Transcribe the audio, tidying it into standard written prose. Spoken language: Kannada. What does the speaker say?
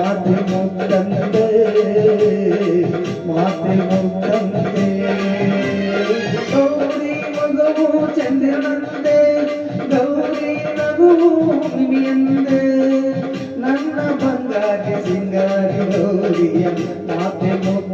ಮಾತೆ ಮುತ್ತಂತೆ ಮಾತೆ ಮುತ್ತಂತೆ ಗೌರಿ ಮಗವು ಚಂದ್ರನಂತೆ ಗೌರಿ ನಗುವು ಹುಣ್ಣಿಮೆಯಂತೆ ನನ್ನ ಬಂಗಾರಿ ಸಿಂಗಾರಿ ಗೌರಿಯ ಮಾತೆ ಮುತ್ತ